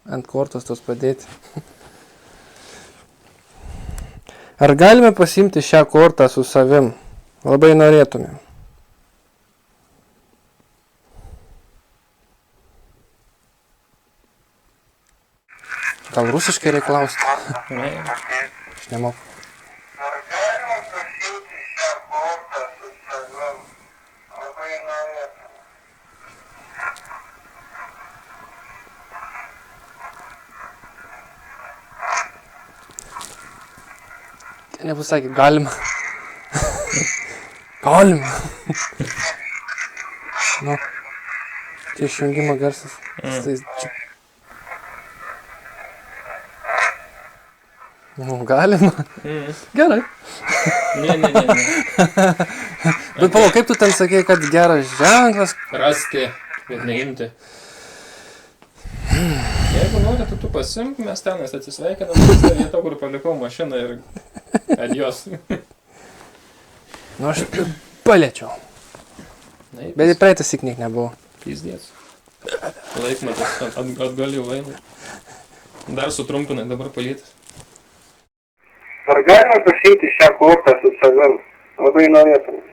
ant kortos tos padėti. Ar galime pasiimti šią kortą su savim? Labai norėtumėm. Gal rusiškai reikia klausti? Aš nemoku. Ar galima pasiimti šią kortą su savim? Labai norėtumėm. Nepasakė, galima. Galima. Nu, čia išjungimo garsas. Tai čia... Nu, galima. Gerai. Ne. Bet palauk, kaip tu ten sakei, kad geras ženklas? Rasti, bet neimti. Jeigu nori, tai tu pasimk, mes tenais atsisveikinam, nes ta vieta, kur palikau mašiną ir adios. Nu, aš paliečiau. Na, Bet ir praeitas įknik nebuvo. Pizdės. Laikmatis atgal jau eina. Dar sutrumpinai, dabar palytis. Ar galima pasiimti šią kortą su savim? Labai norėtumėm.